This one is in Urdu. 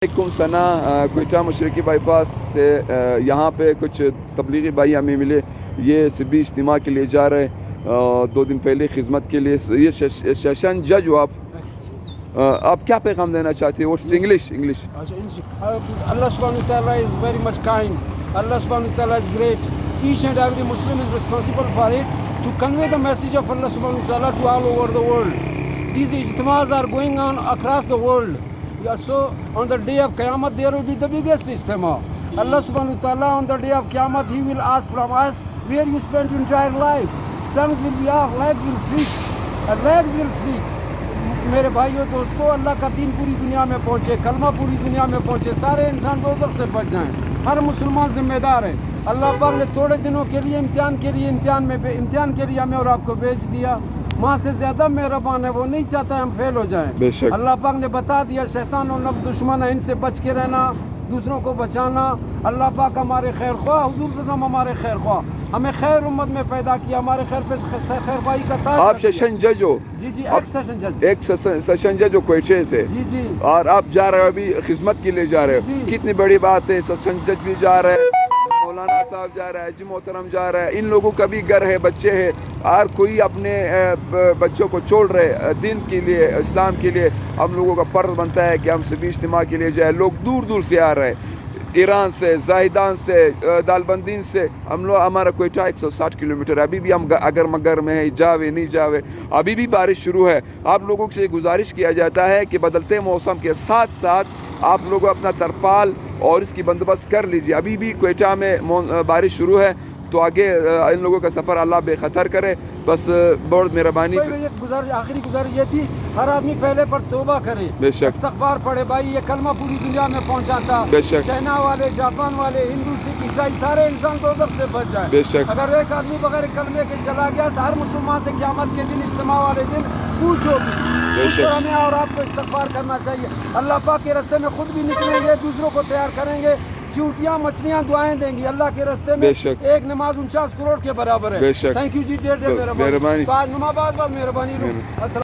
علیکم ثنا کوئٹہ مشرقی بائی پاس سے یہاں پہ کچھ تبلیغی بھائی ہمیں ملے. یہ سبھی اجتماع کے لیے جا رہے 2 دن پہلے خدمت کے لیے. یہ سیشن جج ہو آپ کیا پیغام دینا چاہتے ہیں؟ English Allah subhanahu wa ta'ala is very much kind. Allah subhanahu wa ta'ala is great. Each and every Muslim is responsible for it to convey the message of Allah subhanahu wa ta'ala to all over the world. These ijtimas are going on across the world. So on the day of Qiyamah there will be the biggest ijtima. Allah subhanahu wa ta'ala on the day of Qiyamah he will ask from us where you spent your entire life. Tongues will be off, legs will speak, legs will speak. میرے بھائیوں دوستو، اللہ کا دین پوری دنیا میں پہنچے، کلمہ پوری دنیا میں پہنچے، سارے انسان دوزخ سے بچ جائیں. ہر مسلمان ذمہ دار ہے. اللہ پاک نے تھوڑے دنوں کے لیے امتحان کے لیے ہمیں اور آپ کو بھیج دیا. ماں سے زیادہ مہربان ہے، وہ نہیں چاہتا ہم فیل ہو جائیں. اللہ پاک نے بتا دیا شیطان اور نفس دشمن ہے، ان سے بچ کے رہنا، دوسروں کو بچانا. اللہ پاک ہمارے خیر خواہ، حضور صلی اللہ علیہ وسلم ہمارے خیر خواہ، ہمیں خیر امت میں پیدا کیا، ہمارے خیر پہ خیر خواہی کا تاج. آپ سیشن جج ہو؟ جی ایک سیشن جج ہو کوئٹے سے. جی اور آپ جا رہے ہو ابھی خدمت کے لیے جا رہے ہو. کتنی بڑی بات ہے. سیشن جج بھی جا رہے ہیں، مولانا صاحب جا رہا ہے، حاجی محترم جا رہا ہے. ان لوگوں کا بھی گھر ہے، بچے ہیں، اور کوئی اپنے بچوں کو چھوڑ رہے دین کے لیے، اسلام کے لیے. ہم لوگوں کا فرض بنتا ہے کہ ہم سبھی اجتماع کے لیے جائیں. لوگ دور دور سے آ رہے ہیں، ایران سے، زاہدان سے، دالبندین سے. ہمارا کوئٹہ 160 کلومیٹر. ابھی بھی ہم اگر مگر میں ہے، جاوے نہیں جاوے، ابھی بھی بارش شروع ہے. آپ لوگوں سے گزارش کیا جاتا ہے کہ بدلتے موسم کے ساتھ ساتھ آپ لوگ اپنا ترپال اور اس کی بندوبست کر لیجیے. ابھی بھی کوئٹہ میں بارش شروع ہے، تو آگے ان لوگوں کا سفر اللہ بے خطر کرے. بس بہت مہربانی. آخری گزارش یہ تھی، ہر آدمی پہلے پر توبہ کرے، بے شک استغفار پڑھے. بھائی یہ کلمہ پوری دنیا میں پہنچاتا. بے شک چائنا والے، جاپان والے، ہندو، سکھ، عیسائی، سارے انسان دوزخ سے بچ جائیں. بے شک. اگر ایک آدمی بغیر کلمے کے چلا گیا تو ہر مسلمان سے قیامت کے دن، اجتماع والے دن پوچھو بھی. ہمیں اور آپ کو استغفار کرنا چاہیے. اللہ پاک کے راستے میں خود بھی نکلیں گے، دوسروں کو تیار کریں گے. چونٹیاں مچھلیاں دعائیں دیں گی. اللہ کے راستے میں ایک نماز 49 کروڑ کے برابر ہے. تھینک یو جی، ڈیر مہربانی. بعد مہربانی.